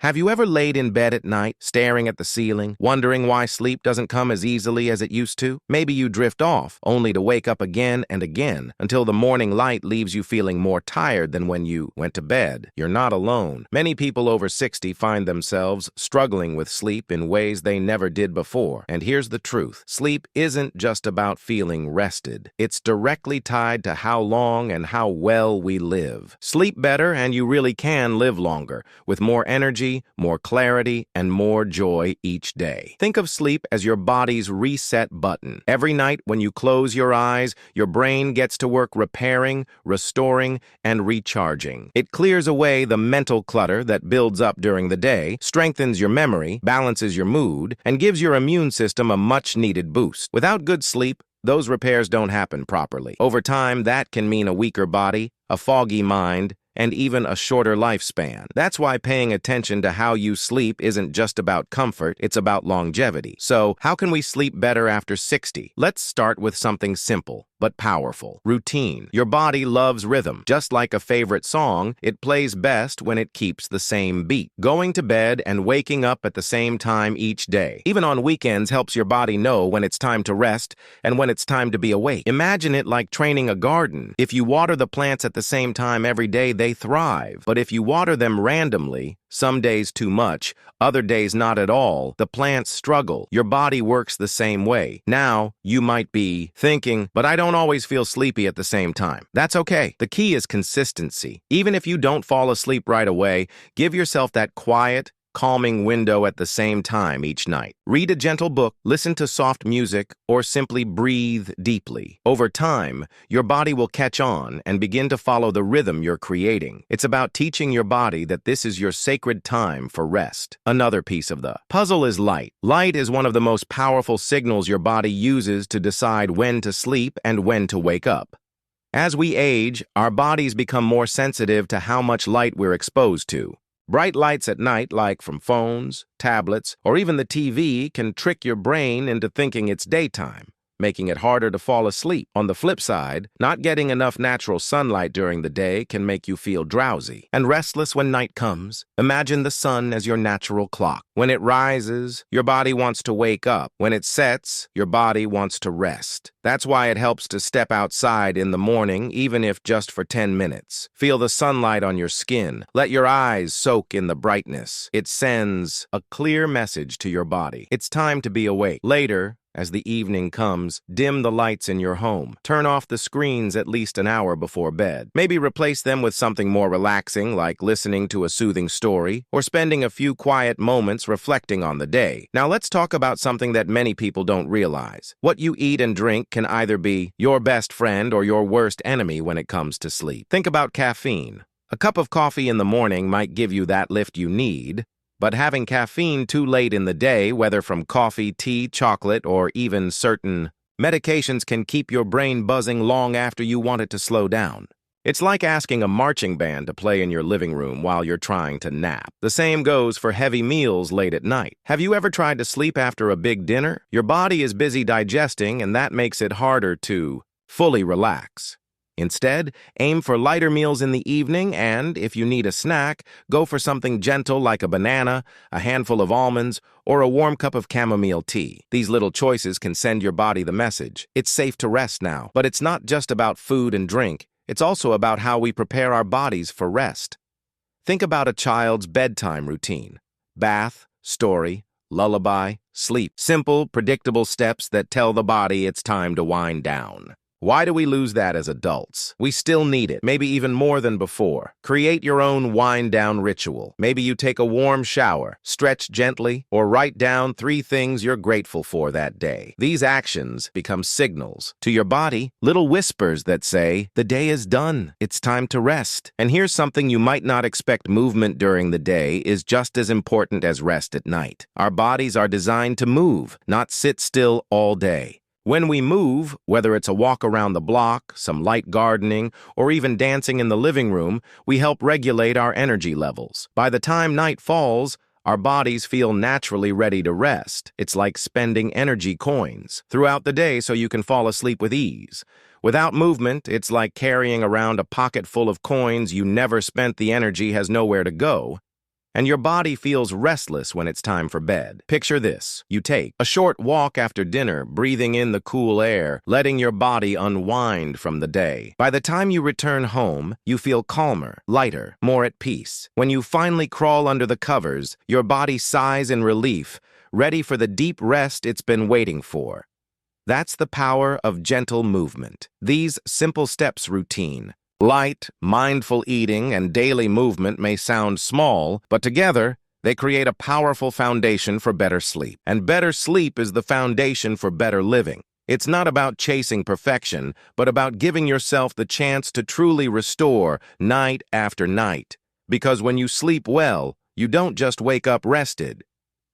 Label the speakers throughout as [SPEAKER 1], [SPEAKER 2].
[SPEAKER 1] Have you ever laid in bed at night, staring at the ceiling, wondering why sleep doesn't come as easily as it used to? Maybe you drift off, only to wake up again and again, until the morning light leaves you feeling more tired than when you went to bed. You're not alone. Many people over 60 find themselves struggling with sleep in ways they never did before. And here's the truth. Sleep isn't just about feeling rested. It's directly tied to how long and how well we live. Sleep better and you really can live longer, with more energy, more clarity, and more joy each day. Think of sleep as your body's reset button. Every night when you close your eyes, your brain gets to work repairing, restoring, and recharging. It clears away the mental clutter that builds up during the day, strengthens your memory, balances your mood, and gives your immune system a much-needed boost. Without good sleep, those repairs don't happen properly. Over time, that can mean a weaker body, a foggy mind, and even a shorter lifespan. That's why paying attention to how you sleep isn't just about comfort, it's about longevity. So, how can we sleep better after 60? Let's start with something simple but powerful. Routine. Your body loves rhythm. Just like a favorite song, it plays best when it keeps the same beat. Going to bed and waking up at the same time each day, even on weekends, helps your body know when it's time to rest and when it's time to be awake. Imagine it like training a garden. If you water the plants at the same time every day, they thrive. But if you water them randomly, some days too much, other days not at all, the plants struggle. Your body works the same way. Now, you might be thinking, but I don't always feel sleepy at the same time. That's okay. The key is consistency. Even if you don't fall asleep right away, give yourself that quiet, calming window at the same time each night. Read a gentle book, listen to soft music, or simply breathe deeply. Over time, your body will catch on and begin to follow the rhythm you're creating. It's about teaching your body that this is your sacred time for rest. Another piece of the puzzle is light. Light is one of the most powerful signals your body uses to decide when to sleep and when to wake up. As we age, our bodies become more sensitive to how much light we're exposed to. Bright lights at night, like from phones, tablets, or even the TV, can trick your brain into thinking it's daytime, making it harder to fall asleep. On the flip side, not getting enough natural sunlight during the day can make you feel drowsy and restless when night comes. Imagine the sun as your natural clock. When it rises, your body wants to wake up. When it sets, your body wants to rest. That's why it helps to step outside in the morning, even if just for 10 minutes. Feel the sunlight on your skin. Let your eyes soak in the brightness. It sends a clear message to your body. It's time to be awake. Later, as the evening comes, dim the lights in your home. Turn off the screens at least an hour before bed. Maybe replace them with something more relaxing, like listening to a soothing story, or spending a few quiet moments reflecting on the day. Now let's talk about something that many people don't realize. What you eat and drink can either be your best friend or your worst enemy when it comes to sleep. Think about caffeine. A cup of coffee in the morning might give you that lift you need, but having caffeine too late in the day, whether from coffee, tea, chocolate, or even certain medications, can keep your brain buzzing long after you want it to slow down. It's like asking a marching band to play in your living room while you're trying to nap. The same goes for heavy meals late at night. Have you ever tried to sleep after a big dinner? Your body is busy digesting, and that makes it harder to fully relax. Instead, aim for lighter meals in the evening and, if you need a snack, go for something gentle like a banana, a handful of almonds, or a warm cup of chamomile tea. These little choices can send your body the message. It's safe to rest now. But it's not just about food and drink. It's also about how we prepare our bodies for rest. Think about a child's bedtime routine. Bath, story, lullaby, sleep. Simple, predictable steps that tell the body it's time to wind down. Why do we lose that as adults? We still need it, maybe even more than before. Create your own wind-down ritual. Maybe you take a warm shower, stretch gently, or write down 3 things you're grateful for that day. These actions become signals to your body, little whispers that say, the day is done, it's time to rest. And here's something you might not expect: movement during the day is just as important as rest at night. Our bodies are designed to move, not sit still all day. When we move, whether it's a walk around the block, some light gardening, or even dancing in the living room, we help regulate our energy levels. By the time night falls, our bodies feel naturally ready to rest. It's like spending energy coins throughout the day so you can fall asleep with ease. Without movement, it's like carrying around a pocket full of coins you never spent. The energy has nowhere to go. and your body feels restless when it's time for bed. Picture this. You take a short walk after dinner, breathing in the cool air, letting your body unwind from the day. By the time you return home, you feel calmer, lighter, more at peace. When you finally crawl under the covers, your body sighs in relief, ready for the deep rest it's been waiting for. That's the power of gentle movement. These simple steps routine, light, mindful eating, and daily movement may sound small, but together, they create a powerful foundation for better sleep. And better sleep is the foundation for better living. It's not about chasing perfection, but about giving yourself the chance to truly restore night after night. Because when you sleep well, you don't just wake up rested.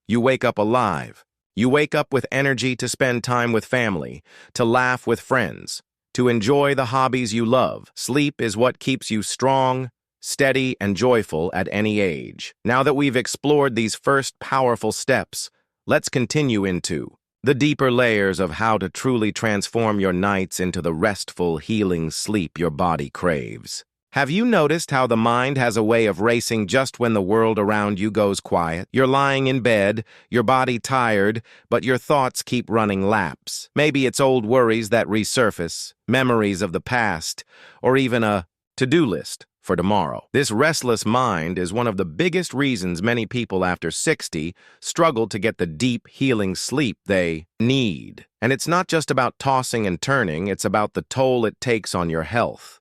[SPEAKER 1] You wake up alive. You wake up with energy to spend time with family, to laugh with friends, to enjoy the hobbies you love. Sleep is what keeps you strong, steady, and joyful at any age. Now that we've explored these first powerful steps, let's continue into the deeper layers of how to truly transform your nights into the restful, healing sleep your body craves. Have you noticed how the mind has a way of racing just when the world around you goes quiet? You're lying in bed, your body tired, but your thoughts keep running laps. Maybe it's old worries that resurface, memories of the past, or even a to-do list for tomorrow. This restless mind is one of the biggest reasons many people after 60 struggle to get the deep, healing sleep they need. And it's not just about tossing and turning, it's about the toll it takes on your health,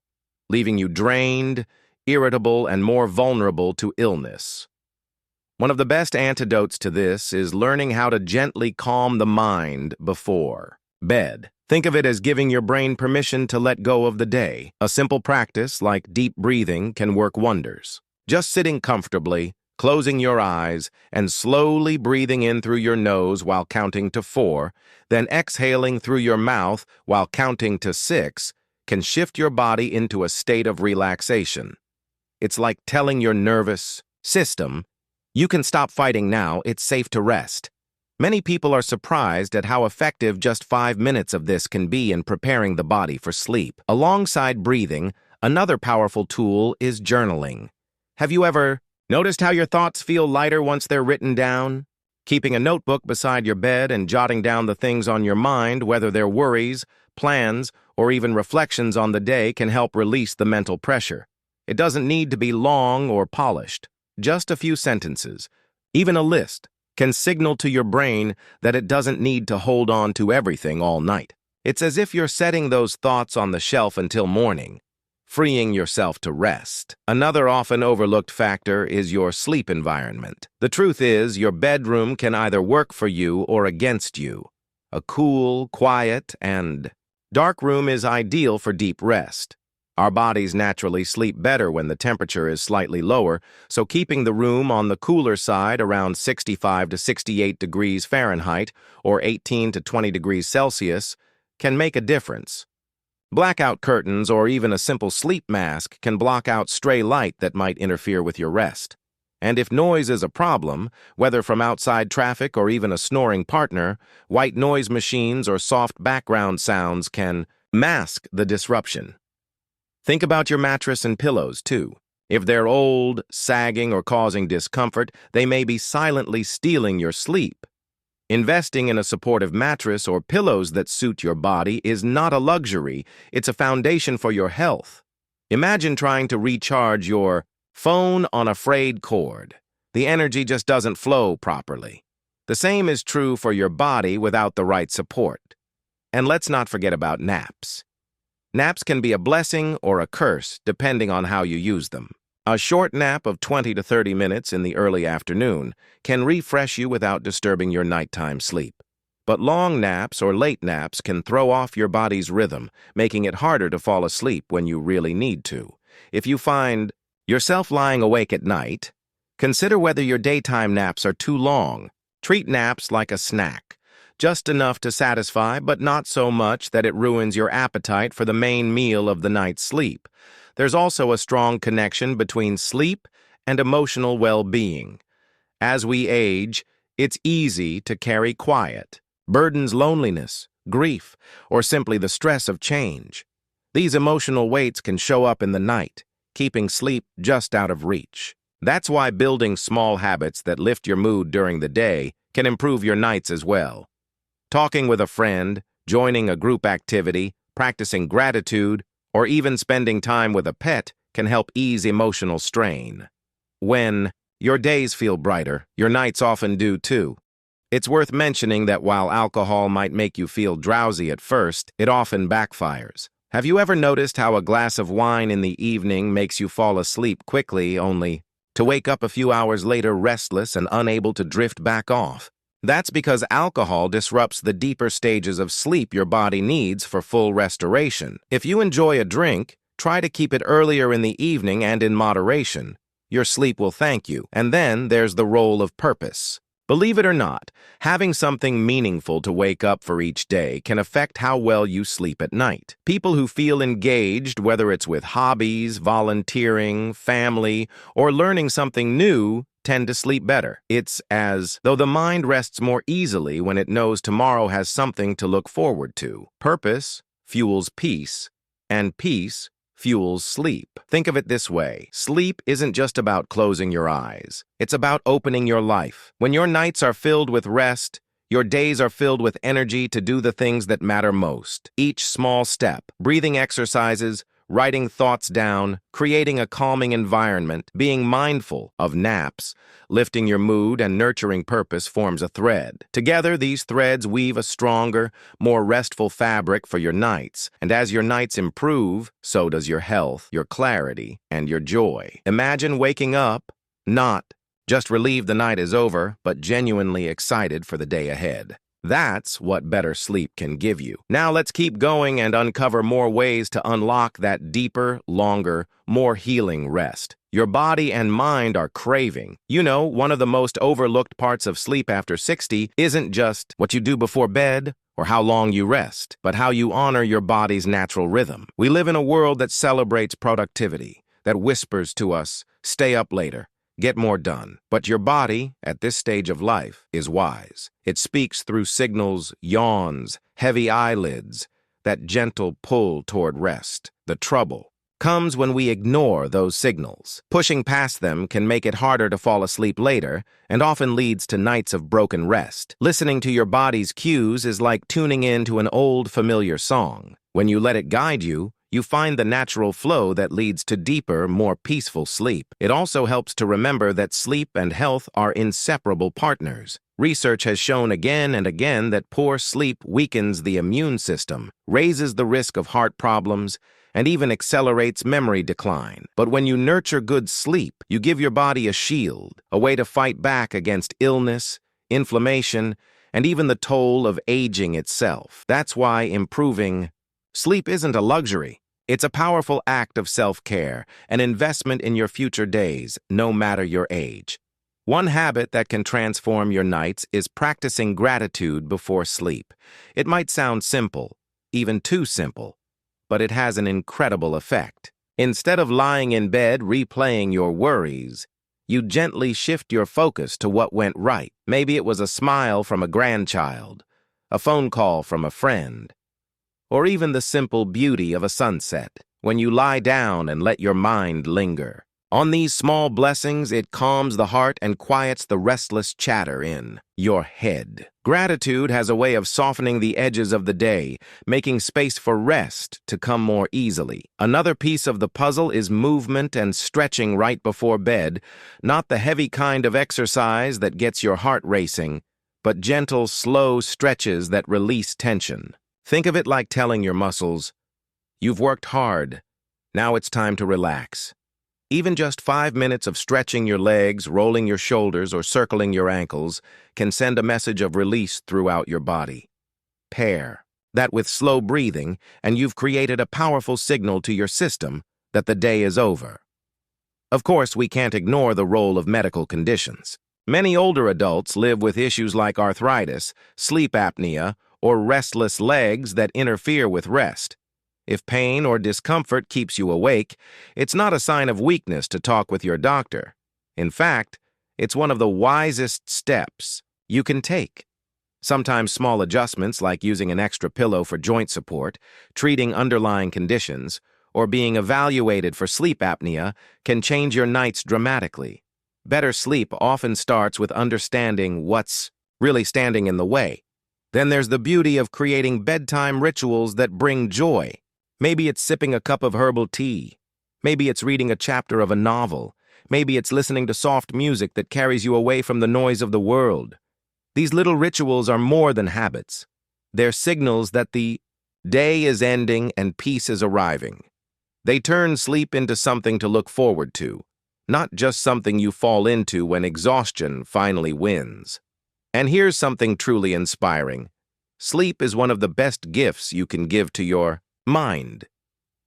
[SPEAKER 1] leaving you drained, irritable, and more vulnerable to illness. One of the best antidotes to this is learning how to gently calm the mind before bed. Think of it as giving your brain permission to let go of the day. A simple practice like deep breathing can work wonders. Just sitting comfortably, closing your eyes, and slowly breathing in through your nose while counting to 4, then exhaling through your mouth while counting to 6, can shift your body into a state of relaxation. It's like telling your nervous system, you can stop fighting now, it's safe to rest. Many people are surprised at how effective just 5 minutes of this can be in preparing the body for sleep. Alongside breathing, another powerful tool is journaling. Have you ever noticed how your thoughts feel lighter once they're written down? Keeping a notebook beside your bed and jotting down the things on your mind, whether they're worries, plans, or even reflections on the day, can help release the mental pressure. It doesn't need to be long or polished. Just a few sentences, even a list, can signal to your brain that it doesn't need to hold on to everything all night. It's as if you're setting those thoughts on the shelf until morning, freeing yourself to rest. Another often overlooked factor is your sleep environment. The truth is, your bedroom can either work for you or against you. A cool, quiet, and dark room is ideal for deep rest. Our bodies naturally sleep better when the temperature is slightly lower, so keeping the room on the cooler side around 65 to 68 degrees Fahrenheit or 18 to 20 degrees Celsius can make a difference. Blackout curtains or even a simple sleep mask can block out stray light that might interfere with your rest. And if noise is a problem, whether from outside traffic or even a snoring partner, white noise machines or soft background sounds can mask the disruption. Think about your mattress and pillows, too. If they're old, sagging, or causing discomfort, they may be silently stealing your sleep. Investing in a supportive mattress or pillows that suit your body is not a luxury, it's a foundation for your health. Imagine trying to recharge your phone on a frayed cord. The energy just doesn't flow properly. The same is true for your body without the right support. And let's not forget about naps. Naps can be a blessing or a curse depending on how you use them. A short nap of 20 to 30 minutes in the early afternoon can refresh you without disturbing your nighttime sleep. But long naps or late naps can throw off your body's rhythm, making it harder to fall asleep when you really need to. If you find yourself lying awake at night, consider whether your daytime naps are too long. Treat naps like a snack. Just enough to satisfy, but not so much that it ruins your appetite for the main meal of the night's sleep. There's also a strong connection between sleep and emotional well-being. As we age, it's easy to carry quiet, burdens, loneliness, grief, or simply the stress of change. These emotional weights can show up in the night, keeping sleep just out of reach. That's why building small habits that lift your mood during the day can improve your nights as well. Talking with a friend, joining a group activity, practicing gratitude, or even spending time with a pet can help ease emotional strain. When your days feel brighter, your nights often do too. It's worth mentioning that while alcohol might make you feel drowsy at first, it often backfires. Have you ever noticed how a glass of wine in the evening makes you fall asleep quickly, only to wake up a few hours later restless and unable to drift back off? That's because alcohol disrupts the deeper stages of sleep your body needs for full restoration. If you enjoy a drink, try to keep it earlier in the evening and in moderation. Your sleep will thank you. And then there's the role of purpose. Believe it or not, having something meaningful to wake up for each day can affect how well you sleep at night. People who feel engaged, whether it's with hobbies, volunteering, family, or learning something new, tend to sleep better. It's as though the mind rests more easily when it knows tomorrow has something to look forward to. Purpose fuels peace, and peace fuels sleep. Think of it this way. Sleep isn't just about closing your eyes. It's about opening your life. When your nights are filled with rest, your days are filled with energy to do the things that matter most. Each small step, breathing exercises, writing thoughts down, creating a calming environment, being mindful of naps, lifting your mood, and nurturing purpose forms a thread. Together, these threads weave a stronger, more restful fabric for your nights. And as your nights improve, so does your health, your clarity, and your joy. Imagine waking up, not just relieved the night is over, but genuinely excited for the day ahead. That's what better sleep can give you. Now let's keep going and uncover more ways to unlock that deeper, longer, more healing rest your body and mind are craving. You know, one of the most overlooked parts of sleep after 60 isn't just what you do before bed or how long you rest, but how you honor your body's natural rhythm. We live in a world that celebrates productivity, that whispers to us, stay up later, get more done. But your body, at this stage of life, is wise. It speaks through signals, yawns, heavy eyelids, that gentle pull toward rest. The trouble comes when we ignore those signals. Pushing past them can make it harder to fall asleep later and often leads to nights of broken rest. Listening to your body's cues is like tuning in to an old familiar song. When you let it guide you, you find the natural flow that leads to deeper, more peaceful sleep. It also helps to remember that sleep and health are inseparable partners. Research has shown again and again that poor sleep weakens the immune system, raises the risk of heart problems, and even accelerates memory decline. But when you nurture good sleep, you give your body a shield, a way to fight back against illness, inflammation, and even the toll of aging itself. That's why improving sleep isn't a luxury. It's a powerful act of self-care, an investment in your future days, no matter your age. One habit that can transform your nights is practicing gratitude before sleep. It might sound simple, even too simple, but it has an incredible effect. Instead of lying in bed replaying your worries, you gently shift your focus to what went right. Maybe it was a smile from a grandchild, a phone call from a friend, or even the simple beauty of a sunset. When you lie down and let your mind linger on these small blessings, it calms the heart and quiets the restless chatter in your head. Gratitude has a way of softening the edges of the day, making space for rest to come more easily. Another piece of the puzzle is movement and stretching right before bed, not the heavy kind of exercise that gets your heart racing, but gentle, slow stretches that release tension. Think of it like telling your muscles, "You've worked hard. Now it's time to relax." Even just 5 minutes of stretching your legs, rolling your shoulders, or circling your ankles can send a message of release throughout your body. Pair that with slow breathing, and you've created a powerful signal to your system that the day is over. Of course, we can't ignore the role of medical conditions. Many older adults live with issues like arthritis, sleep apnea, or restless legs that interfere with rest. If pain or discomfort keeps you awake, it's not a sign of weakness to talk with your doctor. In fact, it's one of the wisest steps you can take. Sometimes small adjustments like using an extra pillow for joint support, treating underlying conditions, or being evaluated for sleep apnea can change your nights dramatically. Better sleep often starts with understanding what's really standing in the way. Then there's the beauty of creating bedtime rituals that bring joy. Maybe it's sipping a cup of herbal tea. Maybe it's reading a chapter of a novel. Maybe it's listening to soft music that carries you away from the noise of the world. These little rituals are more than habits. They're signals that the day is ending and peace is arriving. They turn sleep into something to look forward to, not just something you fall into when exhaustion finally wins. And here's something truly inspiring. Sleep is one of the best gifts you can give to your mind.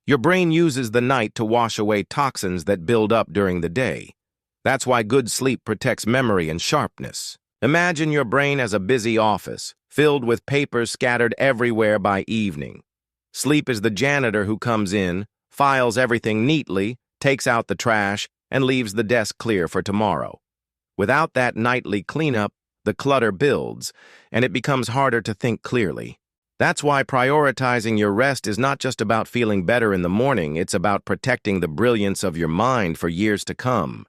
[SPEAKER 1] Your brain uses the night to wash away toxins that build up during the day. That's why good sleep protects memory and sharpness. Imagine your brain as a busy office, filled with papers scattered everywhere by evening. Sleep is the janitor who comes in, files everything neatly, takes out the trash, and leaves the desk clear for tomorrow. Without that nightly cleanup, the clutter builds, and it becomes harder to think clearly. That's why prioritizing your rest is not just about feeling better in the morning, it's about protecting the brilliance of your mind for years to come.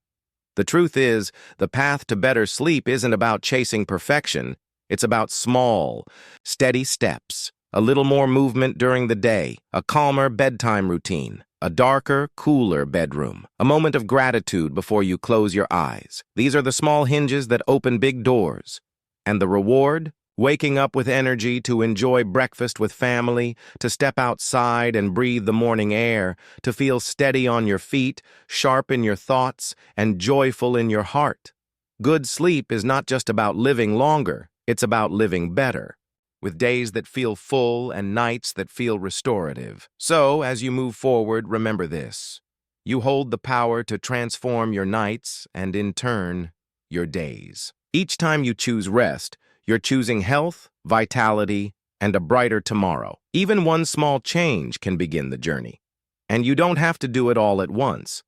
[SPEAKER 1] The truth is, the path to better sleep isn't about chasing perfection, it's about small, steady steps, a little more movement during the day, a calmer bedtime routine, a darker, cooler bedroom, a moment of gratitude before you close your eyes. These are the small hinges that open big doors. And the reward? Waking up with energy to enjoy breakfast with family, to step outside and breathe the morning air, to feel steady on your feet, sharp in your thoughts, and joyful in your heart. Good sleep is not just about living longer, it's about living better, with days that feel full and nights that feel restorative. So, as you move forward, remember this. You hold the power to transform your nights and, in turn, your days. Each time you choose rest, you're choosing health, vitality, and a brighter tomorrow. Even one small change can begin the journey. And you don't have to do it all at once.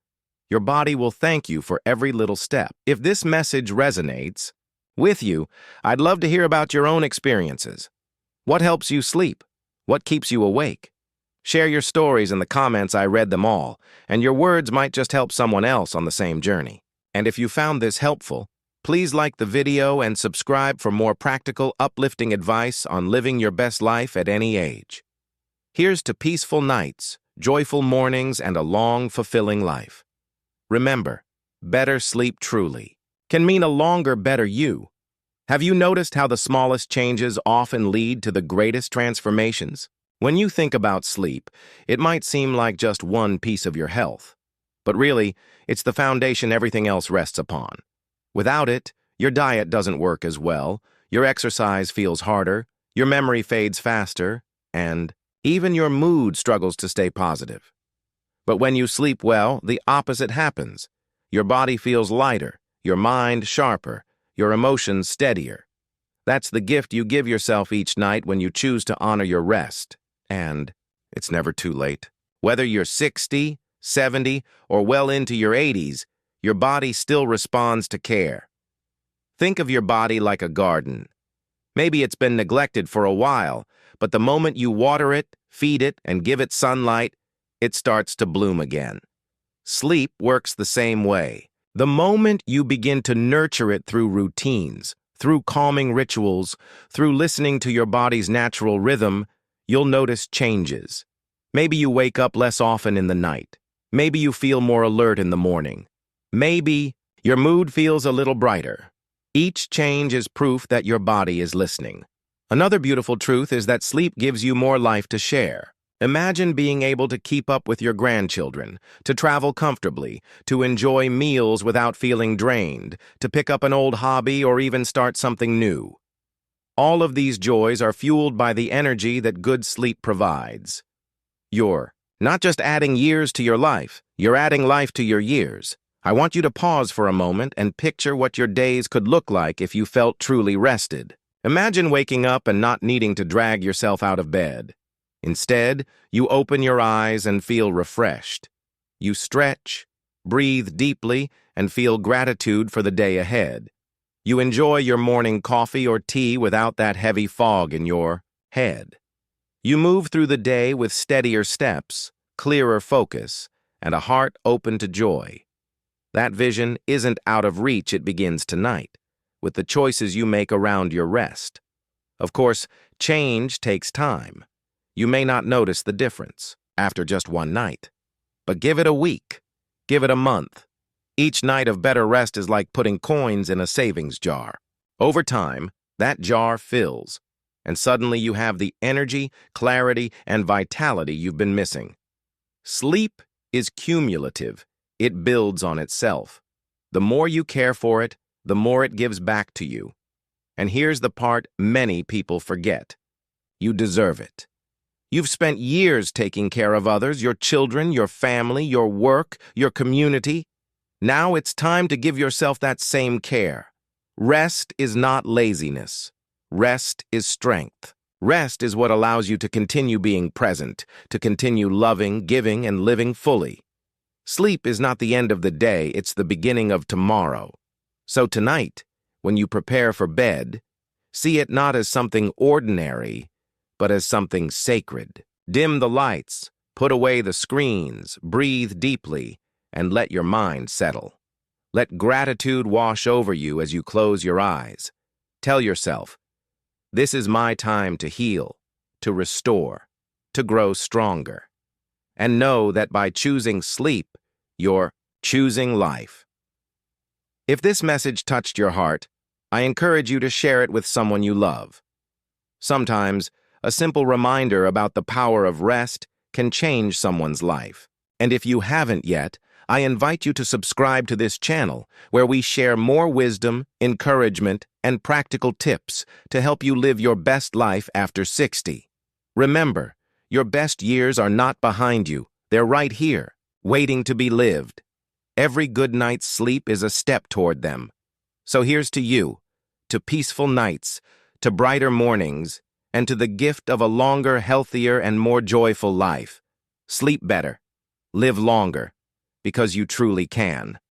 [SPEAKER 1] Your body will thank you for every little step. If this message resonates with you, I'd love to hear about your own experiences. What helps you sleep? What keeps you awake? Share your stories in the comments. I read them all, and your words might just help someone else on the same journey. And if you found this helpful, please like the video and subscribe for more practical, uplifting advice on living your best life at any age. Here's to peaceful nights, joyful mornings, and a long, fulfilling life. Remember, better sleep truly can mean a longer, better you. Have you noticed how the smallest changes often lead to the greatest transformations? When you think about sleep, it might seem like just one piece of your health. But really, it's the foundation everything else rests upon. Without it, your diet doesn't work as well, your exercise feels harder, your memory fades faster, and even your mood struggles to stay positive. But when you sleep well, the opposite happens. Your body feels lighter, your mind sharper, your emotions steadier. That's the gift you give yourself each night when you choose to honor your rest. And it's never too late. Whether you're 60, 70, or well into your 80s, your body still responds to care. Think of your body like a garden. Maybe it's been neglected for a while, but the moment you water it, feed it, and give it sunlight, it starts to bloom again. Sleep works the same way. The moment you begin to nurture it through routines, through calming rituals, through listening to your body's natural rhythm, you'll notice changes. Maybe you wake up less often in the night. Maybe you feel more alert in the morning. Maybe your mood feels a little brighter. Each change is proof that your body is listening. Another beautiful truth is that sleep gives you more life to share. Imagine being able to keep up with your grandchildren, to travel comfortably, to enjoy meals without feeling drained, to pick up an old hobby or even start something new. All of these joys are fueled by the energy that good sleep provides. You're not just adding years to your life, you're adding life to your years. I want you to pause for a moment and picture what your days could look like if you felt truly rested. Imagine waking up and not needing to drag yourself out of bed. Instead, you open your eyes and feel refreshed. You stretch, breathe deeply, and feel gratitude for the day ahead. You enjoy your morning coffee or tea without that heavy fog in your head. You move through the day with steadier steps, clearer focus, and a heart open to joy. That vision isn't out of reach, it begins tonight, with the choices you make around your rest. Of course, change takes time. You may not notice the difference after just one night. But give it a week. Give it a month. Each night of better rest is like putting coins in a savings jar. Over time, that jar fills, and suddenly you have the energy, clarity, and vitality you've been missing. Sleep is cumulative. It builds on itself. The more you care for it, the more it gives back to you. And here's the part many people forget. You deserve it. You've spent years taking care of others, your children, your family, your work, your community. Now it's time to give yourself that same care. Rest is not laziness. Rest is strength. Rest is what allows you to continue being present, to continue loving, giving, and living fully. Sleep is not the end of the day, it's the beginning of tomorrow. So tonight, when you prepare for bed, see it not as something ordinary, but as something sacred. Dim the lights, put away the screens, breathe deeply, and let your mind settle. Let gratitude wash over you as you close your eyes. Tell yourself, this is my time to heal, to restore, to grow stronger. And know that by choosing sleep, you're choosing life. If this message touched your heart, I encourage you to share it with someone you love. Sometimes, a simple reminder about the power of rest can change someone's life. And if you haven't yet, I invite you to subscribe to this channel where we share more wisdom, encouragement, and practical tips to help you live your best life after 60. Remember, your best years are not behind you. They're right here, waiting to be lived. Every good night's sleep is a step toward them. So here's to you, to peaceful nights, to brighter mornings, and to the gift of a longer, healthier, and more joyful life. Sleep better. Live longer. Because you truly can.